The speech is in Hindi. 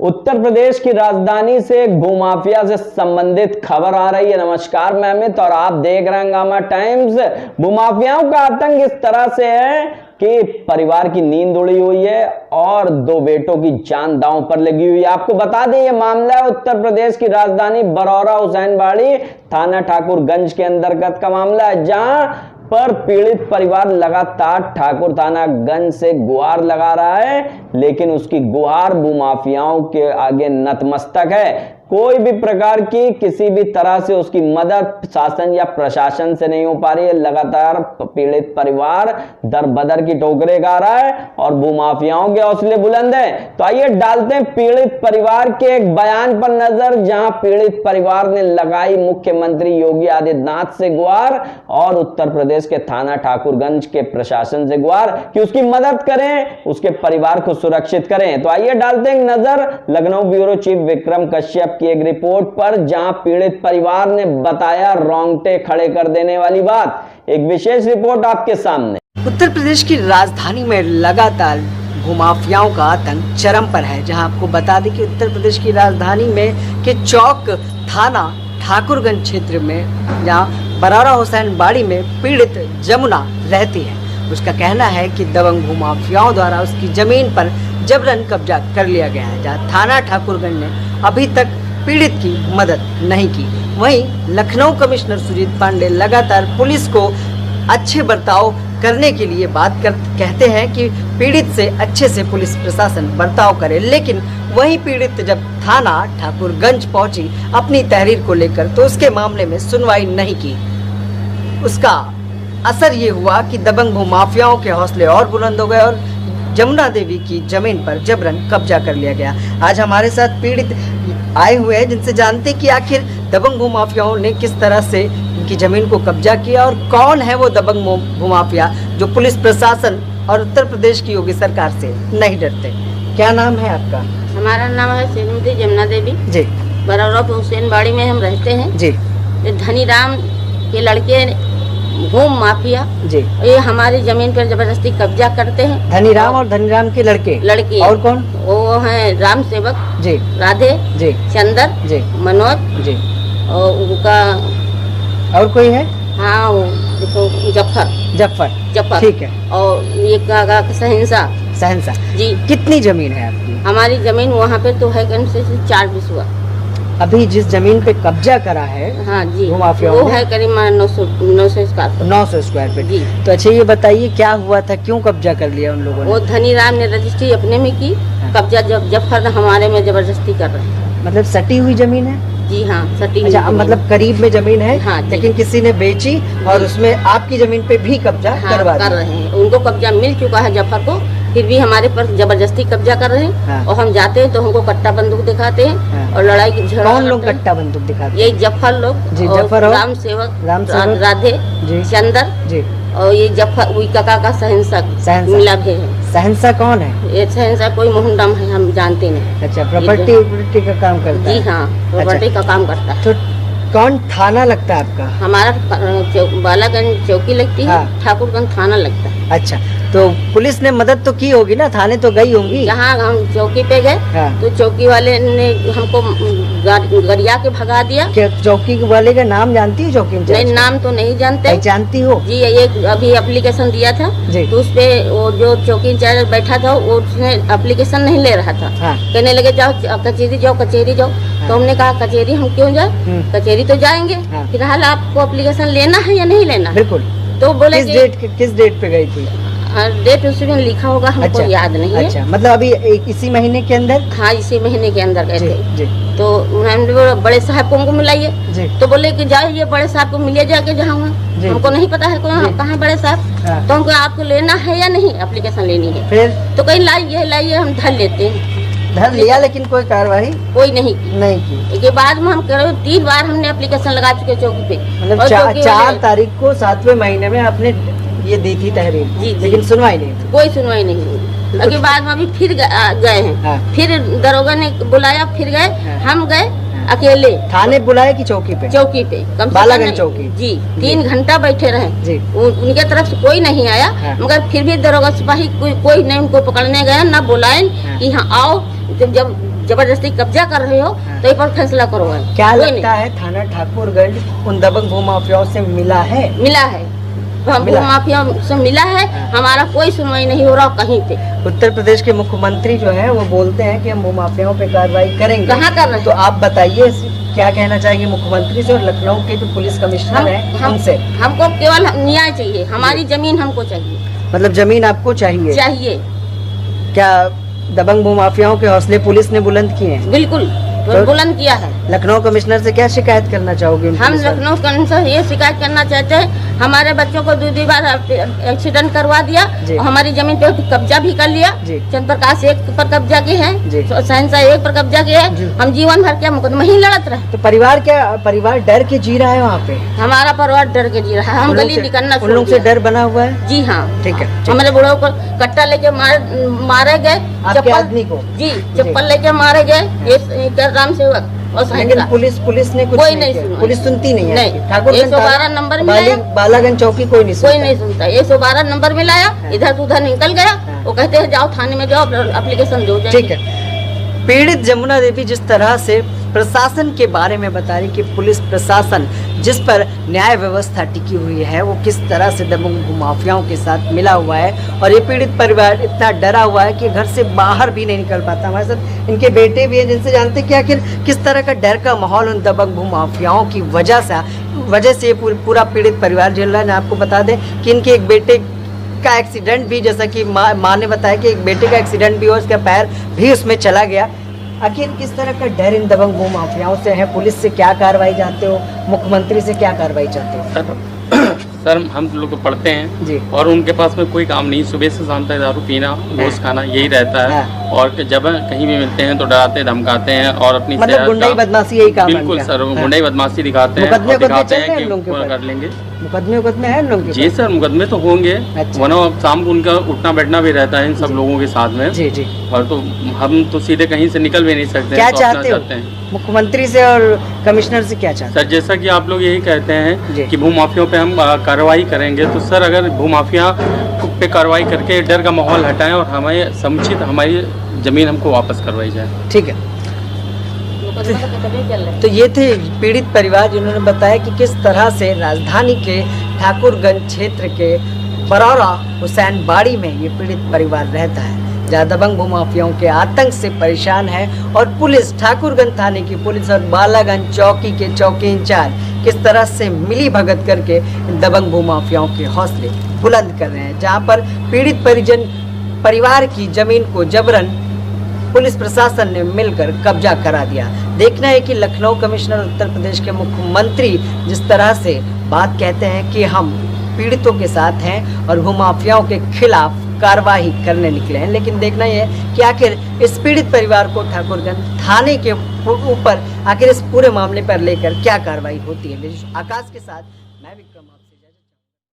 उत्तर प्रदेश की राजधानी से भूमाफिया से संबंधित खबर आ रही है। नमस्कार, मैं अमित और आप देख रहे हैं हंगामा टाइम्स। भूमाफियाओं का आतंक इस तरह से है कि परिवार की नींद उड़ी हुई है और दो बेटों की जान दांव पर लगी हुई है। आपको बता दें, यह मामला है उत्तर प्रदेश की राजधानी बरौरा हुसैनबाड़ी थाना ठाकुरगंज के अंतर्गत का मामला है, जहां पर पीड़ित परिवार लगातार ठाकुर थाना गंज से गुहार लगा रहा है, लेकिन उसकी गुहार भूमाफियाओं के आगे नतमस्तक है। कोई भी प्रकार की किसी भी तरह से उसकी मदद शासन या प्रशासन से नहीं हो पा रही है। लगातार पीड़ित परिवार दर बदर की ठोकरें खा रहा है और भूमाफियाओं के हौसले बुलंद हैं। तो आइए डालते हैं पीड़ित परिवार के एक बयान पर नजर, जहां पीड़ित परिवार ने लगाई मुख्यमंत्री योगी आदित्यनाथ से गुहार और उत्तर प्रदेश के थाना ठाकुरगंज के प्रशासन से गुहार कि उसकी मदद करें, उसके परिवार को सुरक्षित करें। तो आइए डालते हैं नजर लखनऊ ब्यूरो चीफ विक्रम कश्यप की एक रिपोर्ट पर, जहां पीड़ित परिवार ने बताया रोंगटे खड़े कर देने वाली बात। एक विशेष रिपोर्ट आपके सामने। उत्तर प्रदेश की राजधानी में लगातार भूमाफियाओं का आतंक चरम पर है, जहां आपको बता दें कि उत्तर प्रदेश की राजधानी में के चौक थाना ठाकुरगंज क्षेत्र में जहां बरौरा हुसैनबाड़ी में पीड़ित जमुना रहती है, उसका कहना है कि दबंग भूमाफियाओं द्वारा उसकी जमीन पर जबरन कब्जा कर लिया गया है, जहां थाना ठाकुरगंज ने अभी तक पीड़ित की मदद नहीं की। वहीं लखनऊ कमिश्नर सुजीत पांडे लगातार पुलिस को अच्छे बर्ताव करने के लिए कहते हैं कि पीड़ित से अच्छे से पुलिस प्रशासन बर्ताव करे, लेकिन वहीं पीड़ित जब थाना ठाकुरगंज पहुंची अपनी तहरीर को लेकर तो उसके मामले में सुनवाई नहीं की। उसका असर ये हुआ कि दबंग भूमाफियाओं के हौसले और बुलंद हो गए और जमुना देवी की जमीन पर जबरन कब्जा कर लिया गया। आज हमारे साथ पीड़ित आए हुए हैं, जिनसे जानते हैं कि आखिर दबंग भूमाफियाओं ने किस तरह से इनकी जमीन को कब्जा किया और कौन है वो दबंग भूमाफिया जो पुलिस प्रशासन और उत्तर प्रदेश की योगी सरकार से नहीं डरते। क्या नाम है आपका? हमारा नाम है श्रीमती जमुना देवी जी। बरौरा हुसैनबाड़ी में हम रहते हैं जी। धनीराम के लड़के भूम माफिया जी, ये हमारी जमीन पर जबरदस्ती कब्जा करते हैं। धनीराम और धनीराम के लड़के और कौन? वो हैं राम सेवक जी, राधे जी, चंदर जी, मनोज जी, और उनका और कोई है? हाँ, वो देखो जफर ठीक है। और ये का सहनसा जी। कितनी जमीन है आपकी? हमारी जमीन वहाँ पे तो है कम से 4 बिस्वा। अभी जिस जमीन पे कब्जा करा है, हाँ जी, भूमाफियाओं वो है करीब 900 स्क्वायर फीट जी। तो अच्छा ये बताइए क्या हुआ था, क्यों कब्जा कर लिया उन लोगों ने? वो धनीराम ने रजिस्ट्री अपने में की, कब्जा जफर हमारे में जबरदस्ती कर रहे हैं। मतलब सटी हुई जमीन है? जी हाँ, सटी। अच्छा, मतलब करीब में जमीन है, हाँ, लेकिन किसी ने बेची और उसमें आपकी जमीन पे भी कब्जा करवा कर रहे हैं। उनको कब्जा मिल चुका है जफर को, फिर भी हमारे पर जबरदस्ती कब्जा कर रहे हैं। हाँ। और हम जाते हैं तो हमको कट्टा बंदूक दिखाते हैं। हाँ। और लड़ाई की झगड़ा। कौन लोग कट्टा बंदूक दिखाते हैं? ये जफर लोग जी, जफर और राम सेवक राधे जी, चंदर जी, और ये जफर काका का सहनसा मिला भी है। सहनसा कौन है? ये सहनसा कोई मोहनराम है, हम जानते नहीं। अच्छा, प्रॉपर्टी का काम करता है? जी हाँ, प्रॉपर्टी का काम करता है। तो कौन थाना लगता है आपका? हमारा बालागंज चौकी लगती है। हाँ। ठाकुरगंज थाना लगता है। अच्छा, तो पुलिस ने मदद तो की होगी ना, थाने तो गई होंगी? जहाँ हम चौकी पे गए। हाँ। तो चौकी वाले ने हमको गरिया के भगा दिया। क्या चौकी वाले का नाम जानती हो? चौकी में नहीं, नाम तो नहीं जानते। जानती हो जी? ये अभी एप्लीकेशन दिया था जी। तो उसपे वो जो चौकी इंचार्ज बैठा था वो उसने एप्लीकेशन नहीं ले रहा था। हाँ। कहने लगे जाओ कचेरी जाओ, कचेरी जाओ। हाँ। तो हमने कहा कचेरी हम क्यों जाए, कचेरी तो जाएंगे। हाँ। फिलहाल आपको एप्लीकेशन लेना है या नहीं लेना? बिल्कुल। तो बोले किस डेट पे गई थी? डेट उसमें लिखा होगा, हमको अच्छा, याद नहीं है। अच्छा, मतलब अभी इसी महीने के अंदर? हाँ, इसी महीने के अंदर गए थे जी। तो बड़े साहब को हमको मिलाइए, तो बोले कि जाइए बड़े साहब को मिलिए जाके जहाँ हुआ। हमको नहीं पता है कहाँ है बड़े साहब। हाँ। तो हमको आपको लेना है या नहीं, एप्लीकेशन लेनी है? फिर तो कहीं लाइए हम धर लेते हैं। धर लिया, लेकिन कोई कार्रवाई कोई नहीं की। के बाद में हम 3 बार हमने एप्लीकेशन लगा चुके चौकी पे। मतलब 4 तारीख को 7वें महीने में आपने ये दी थी तहरीर जी, लेकिन सुनवाई नहीं थी? कोई सुनवाई नहीं हुई। उसके बाद में अभी फिर गए हैं। हाँ। फिर दरोगा ने बुलाया, फिर गए। हाँ। हम गए अकेले। थाने बुलाया कि चौकी पे? चौकी पे, बालागंज चौकी जी। 3 घंटा बैठे रहे जी। उनके तरफ से कोई नहीं आया। हाँ। मगर फिर भी दरोगा सिपाही कोई नहीं उनको पकड़ने गया, ना बुलाए कि हाँ आओ। जब जबरदस्ती कब्जा कर रहे हो तो इस पर फैसला करो। क्या कोई लगता है थाना ठाकुरगंज उन दबंग भूमाफियाओं से मिला है? मिला है, हम भूमाफिया से मिला है, हमारा कोई सुनवाई नहीं हो रहा कहीं पे। उत्तर प्रदेश के मुख्यमंत्री जो है वो बोलते हैं कि हम भूमाफियाओं पे कार्रवाई करेंगे। कहाँ कर रहे हैं? तो आप बताइए क्या कहना चाहेंगे मुख्यमंत्री से और लखनऊ के जो पुलिस कमिश्नर हैं उनसे? हमको केवल न्याय चाहिए, हमारी जमीन हमको चाहिए। मतलब जमीन आपको चाहिए? चाहिए। क्या दबंग भूमाफियाओं के हौसले पुलिस ने बुलंद किए हैं? बिल्कुल बुलंद किया है। लखनऊ कमिश्नर से क्या शिकायत करना चाहोगे? हम लखनऊ कमिश्नर ये शिकायत करना चाहते हैं, हमारे बच्चों को 2 बार एक्सीडेंट करवा दिया और हमारी जमीन पे कब्जा भी कर लिया। चंद्र प्रकाश 1 पर कब्जा किए हैं, शहनशाह 1 पर कब्जा किए हैं। हम जीवन भर क्या मुकदमा ही लड़त रहे। तो परिवार डर के जी रहा है वहाँ पे? हमारा परिवार डर के जी रहा है, हम गली निकलना उन लोग से डर बना हुआ है? जी हाँ, ठीक है। हमारे बूढ़ों को कट्टा लेके मारे गए, आदमी को जी चप्पल लेके मारे गए राम सेवक। और लेकिन पुलिस ने कुछ कोई नहीं सुना, पुलिस सुनती नहीं है। ठाकुर 112 नंबर मिलाया, बालागंज चौकी कोई नहीं सुनता। 112 नंबर मिलाया, इधर उधर निकल गया। वो कहते हैं जाओ थाने में जाओ, एप्लीकेशन दो। ठीक है। पीड़ित जमुना देवी जिस तरह से प्रशासन के बारे में बता रही कि पुलिस प्रशासन जिस पर न्याय व्यवस्था टिकी हुई है वो किस तरह से दबंग भूमाफियाओं के साथ मिला हुआ है और ये पीड़ित परिवार इतना डरा हुआ है कि घर से बाहर भी नहीं निकल पाता। हमारे साथ इनके बेटे भी हैं जिनसे जानते कि आखिर किस तरह का डर का माहौल उन दबंग भूमाफियाओं की वजह से ये पूरा पीड़ित परिवार झेल रहा है। आपको बता दें कि इनके एक बेटे का एक्सीडेंट भी, जैसा कि माँ ने बताया कि एक बेटे का एक्सीडेंट भी हुआ, उसका पैर भी उसमें चला गया। आखिर किस तरह का डर इन दबंग भूमाफियाओं से है? पुलिस से क्या कार्रवाई चाहते हो? मुख्यमंत्री से क्या कार्रवाई चाहते हो? सर हम लोग तो पढ़ते हैं जी। और उनके पास में कोई काम नहीं, सुबह से शाम तक दारू पीना, गोश्त खाना यही रहता है। और जब कहीं भी मिलते हैं तो डराते धमकाते हैं और अपनी मतलब गुंडाई बदमाशी यही काम है। बिल्कुल सर, गुंडाई बदमाशी दिखाते हैं, दिखाते हैं कि कर लेंगे। मुकदमे हैं लोगों के? जी सर, मुकदमे तो होंगे, वरना शाम को उनका उठना बैठना भी रहता है इन सब लोगों के साथ में। जी जी। और तो हम तो सीधे कहीं से निकल भी नहीं सकते। क्या चाहते हैं मुख्यमंत्री से और कमिश्नर से? क्या चाहते हैं सर? जैसा कि आप लोग यही कहते हैं कि भूमाफियों पे हम कार्रवाई करेंगे, तो सर अगर भूमाफिया पे कार्रवाई करके डर का माहौल हटाएं और हमें समुचित हमारी जमीन हमको वापस करवाई जाए। ठीक है। तो ये थे पीड़ित परिवार जिन्होंने बताया कि किस तरह से राजधानी के ठाकुरगंज क्षेत्र के बरौरा हुसैन बाड़ी में ये पीड़ित परिवार रहता है, जहाँ दबंग भूमाफियाओं के आतंक से परेशान है और पुलिस, ठाकुरगंज थाने की पुलिस और बालागंज चौकी के चौकी इंचार्ज किस तरह से मिली भगत करके दबंग भूमाफियाओं के हौसले बुलंद कर रहे हैं। जहाँ पर पीड़ित परिवार की जमीन को जबरन पुलिस प्रशासन ने मिलकर कब्जा करा दिया। देखना है कि लखनऊ कमिश्नर उत्तर प्रदेश के मुख्यमंत्री जिस तरह से बात कहते हैं कि हम पीड़ितों के साथ हैं और भूमाफियाओं के खिलाफ कार्रवाई करने निकले हैं, लेकिन देखना यह है कि आखिर इस पीड़ित परिवार को ठाकुरगंज थाने के ऊपर आखिर इस पूरे मामले पर लेकर क्या कार्रवाई होती है। आकाश के साथ मैं विक्रम।